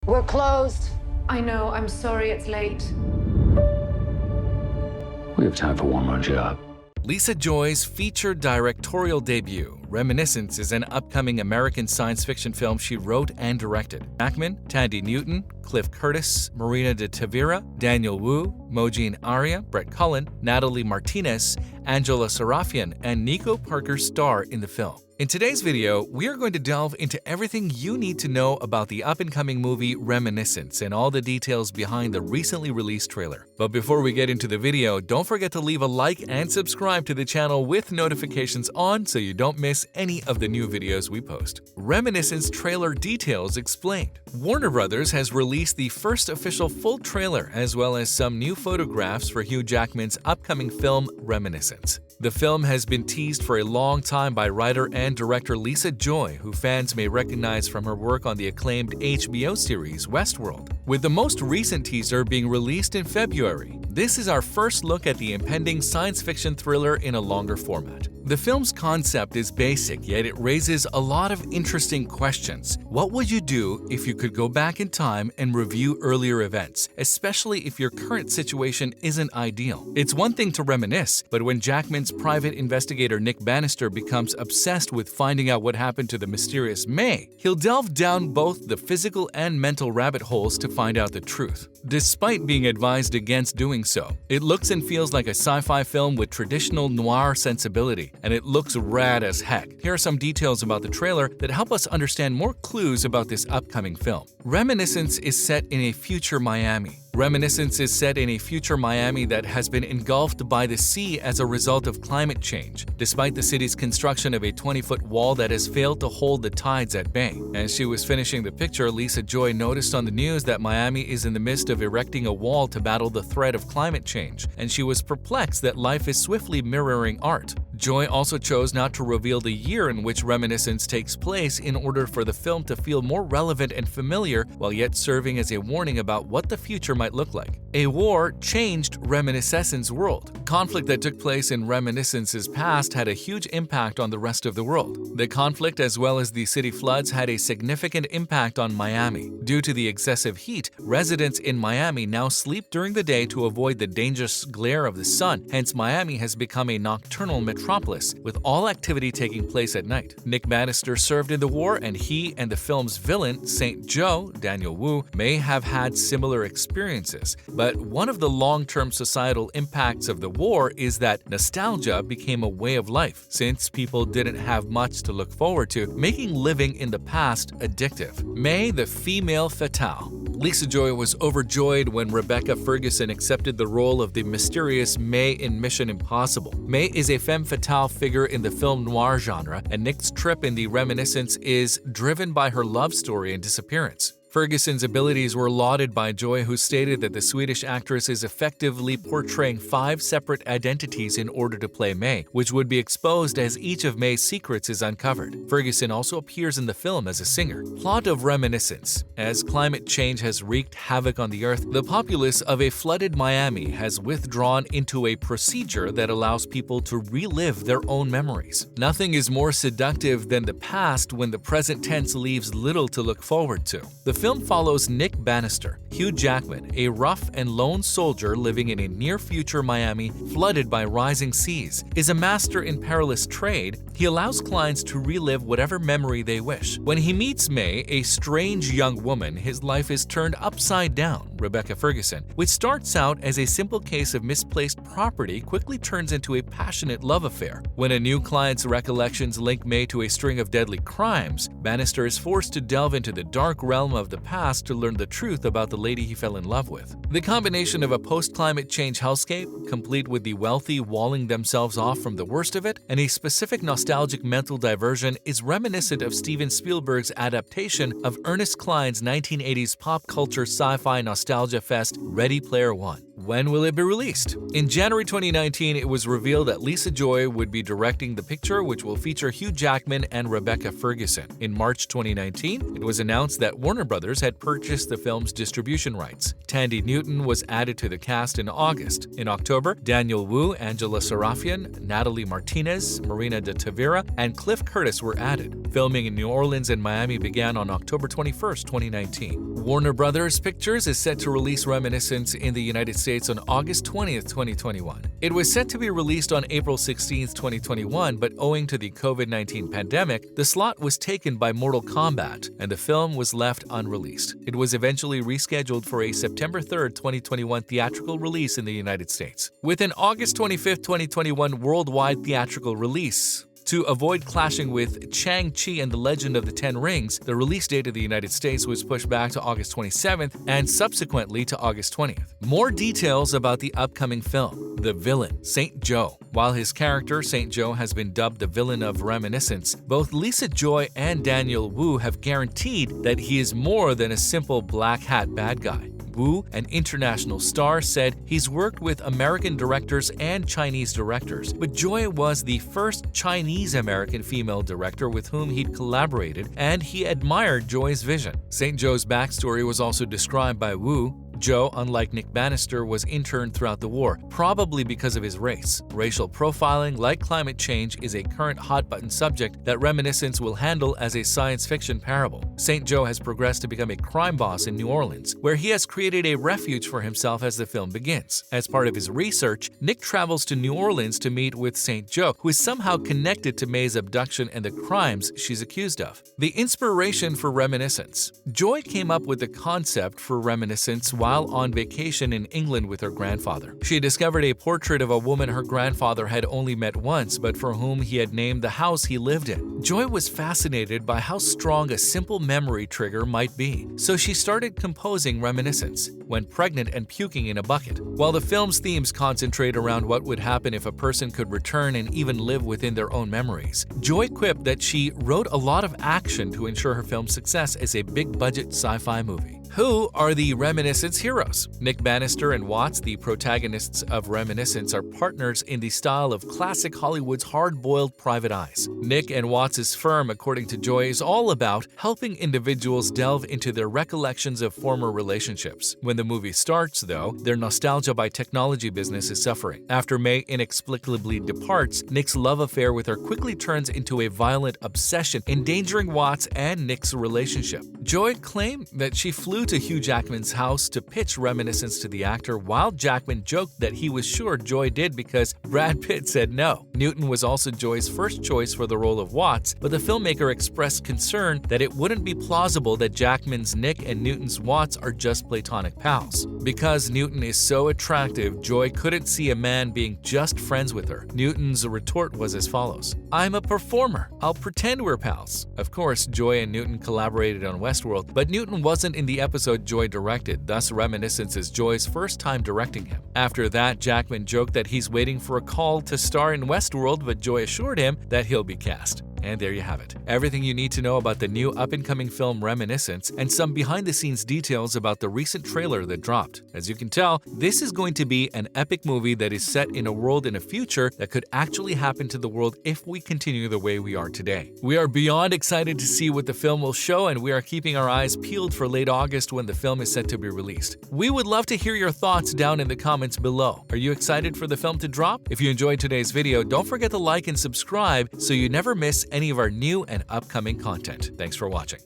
We're closed. I know, I'm sorry it's late. We have time for one more job. Lisa Joy's feature directorial debut, Reminiscence, is an upcoming American science fiction film she wrote and directed. Jackman, Thandiwe Newton, Cliff Curtis, Marina de Tavira, Daniel Wu, Mojine Aria, Brett Cullen, Natalie Martinez, Angela Sarafian, and Nico Parker star in the film. In today's video, we are going to delve into everything you need to know about the up-and-coming movie Reminiscence and all the details behind the recently released trailer. But before we get into the video, don't forget to leave a like and subscribe to the channel with notifications on so you don't miss any of the new videos we post. Reminiscence Trailer Details Explained. Warner Brothers has released the first official full trailer as well as some new photographs for Hugh Jackman's upcoming film Reminiscence. The film has been teased for a long time by writer and director Lisa Joy, who fans may recognize from her work on the acclaimed HBO series Westworld, with the most recent teaser being released in February. This is our first look at the impending science fiction thriller in a longer format. The film's concept is basic, yet it raises a lot of interesting questions. What would you do if you could go back in time and review earlier events, especially if your current situation isn't ideal? It's one thing to reminisce, but when Jackman's private investigator Nick Bannister becomes obsessed with finding out what happened to the mysterious May, he'll delve down both the physical and mental rabbit holes to find out the truth. Despite being advised against doing so, it looks and feels like a sci-fi film with traditional noir sensibility, and it looks rad as heck. Here are some details about the trailer that help us understand more clues about this upcoming film. Reminiscence is set in a future Miami. Reminiscence is set in a future Miami that has been engulfed by the sea as a result of climate change, despite the city's construction of a 20-foot wall that has failed to hold the tides at bay. As she was finishing the picture, Lisa Joy noticed on the news that Miami is in the midst of erecting a wall to battle the threat of climate change, and she was perplexed that life is swiftly mirroring art. Joy also chose not to reveal the year in which Reminiscence takes place in order for the film to feel more relevant and familiar while yet serving as a warning about what the future might look like. A war changed Reminiscence's world. Conflict that took place in Reminiscence's past had a huge impact on the rest of the world. The conflict, as well as the city floods, had a significant impact on Miami. Due to the excessive heat, residents in Miami now sleep during the day to avoid the dangerous glare of the sun. Hence, Miami has become a nocturnal metropolis, with all activity taking place at night. Nick Bannister served in the war, and he and the film's villain, Saint Joe, Daniel Wu, may have had similar experiences. But one of the long-term societal impacts of the war is that nostalgia became a way of life, since people didn't have much to look forward to, making living in the past addictive. May, the female fatale. Lisa Joy was overjoyed when Rebecca Ferguson accepted the role of the mysterious May in Mission Impossible. May is a femme fatale figure in the film noir genre, and Nick's trip in the Reminiscence is driven by her love story and disappearance. Ferguson's abilities were lauded by Joy, who stated that the Swedish actress is effectively portraying 5 separate identities in order to play May, which would be exposed as each of May's secrets is uncovered. Ferguson also appears in the film as a singer. Plot of Reminiscence. As climate change has wreaked havoc on the earth, the populace of a flooded Miami has withdrawn into a procedure that allows people to relive their own memories. Nothing is more seductive than the past when the present tense leaves little to look forward to. The film follows Nick Bannister, Hugh Jackman, a rough and lone soldier living in a near-future Miami flooded by rising seas. Is a master in perilous trade, he allows clients to relive whatever memory they wish. When he meets May, a strange young woman, his life is turned upside down. Rebecca Ferguson, which starts out as a simple case of misplaced property, quickly turns into a passionate love affair. When a new client's recollections link May to a string of deadly crimes, Bannister is forced to delve into the dark realm of the past to learn the truth about the lady he fell in love with. The combination of a post-climate change hellscape, complete with the wealthy walling themselves off from the worst of it, and a specific nostalgic mental diversion is reminiscent of Steven Spielberg's adaptation of Ernest Cline's 1980s pop culture sci-fi nostalgia fest Ready Player One. When will it be released? In January 2019, it was revealed that Lisa Joy would be directing the picture, which will feature Hugh Jackman and Rebecca Ferguson. In March 2019, it was announced that Warner Brothers had purchased the film's distribution rights. Thandiwe Newton was added to the cast in August. In October, Daniel Wu, Angela Sarafian, Natalie Martinez, Marina de Tavira, and Cliff Curtis were added. Filming in New Orleans and Miami began on October 21, 2019. Warner Brothers Pictures is set to release Reminiscence in the United States on August 20, 2021. It was set to be released on April 16, 2021, but owing to the COVID-19 pandemic, the slot was taken by Mortal Kombat, and the film was left unreleased. It was eventually rescheduled for a September 3, 2021 theatrical release in the United States. With an August 25, 2021 worldwide theatrical release, to avoid clashing with Shang-Chi and the Legend of the Ten Rings, the release date of the United States was pushed back to August 27th and subsequently to August 20th. More details about the upcoming film. The villain, Saint Joe. While his character, Saint Joe, has been dubbed the villain of Reminiscence, both Lisa Joy and Daniel Wu have guaranteed that he is more than a simple black hat bad guy. Wu, an international star, said he's worked with American directors and Chinese directors, but Joy was the first Chinese-American female director with whom he'd collaborated, and he admired Joy's vision. Saint Joe's backstory was also described by Wu. Joe, unlike Nick Bannister, was interned throughout the war, probably because of his race. Racial profiling, like climate change, is a current hot-button subject that Reminiscence will handle as a science fiction parable. Saint Joe has progressed to become a crime boss in New Orleans, where he has created a refuge for himself as the film begins. As part of his research, Nick travels to New Orleans to meet with Saint Joe, who is somehow connected to May's abduction and the crimes she's accused of. The inspiration for Reminiscence. Joy came up with the concept for Reminiscence while on vacation in England with her grandfather. She discovered a portrait of a woman her grandfather had only met once, but for whom he had named the house he lived in. Joy was fascinated by how strong a simple memory trigger might be, so she started composing Reminiscence when pregnant and puking in a bucket. While the film's themes concentrate around what would happen if a person could return and even live within their own memories, Joy quipped that she wrote a lot of action to ensure her film's success as a big-budget sci-fi movie. Who are the Reminiscence heroes? Nick Bannister and Watts, the protagonists of Reminiscence, are partners in the style of classic Hollywood's hard-boiled Private Eyes. Nick and Watts' firm, according to Joy, is all about helping individuals delve into their recollections of former relationships. When the movie starts, though, their nostalgia by technology business is suffering. After May inexplicably departs, Nick's love affair with her quickly turns into a violent obsession, endangering Watts and Nick's relationship. Joy claimed that she flew to Hugh Jackman's house to pitch Reminiscence to the actor, while Jackman joked that he was sure Joy did because Brad Pitt said no. Newton was also Joy's first choice for the role of Watts, but the filmmaker expressed concern that it wouldn't be plausible that Jackman's Nick and Newton's Watts are just platonic pals. Because Newton is so attractive, Joy couldn't see a man being just friends with her. Newton's retort was as follows: "I'm a performer. I'll pretend we're pals." Of course, Joy and Newton collaborated on Westworld, but Newton wasn't in the episode Joy directed, thus Reminiscence is Joy's first time directing him. After that, Jackman joked that he's waiting for a call to star in Westworld, but Joy assured him that he'll be cast. And there you have it. Everything you need to know about the new up-and-coming film Reminiscence, and some behind-the-scenes details about the recent trailer that dropped. As you can tell, this is going to be an epic movie that is set in a world in a future that could actually happen to the world if we continue the way we are today. We are beyond excited to see what the film will show, and we are keeping our eyes peeled for late August when the film is set to be released. We would love to hear your thoughts down in the comments below. Are you excited for the film to drop? If you enjoyed today's video, don't forget to like and subscribe so you never miss any of our new and upcoming content. Thanks for watching.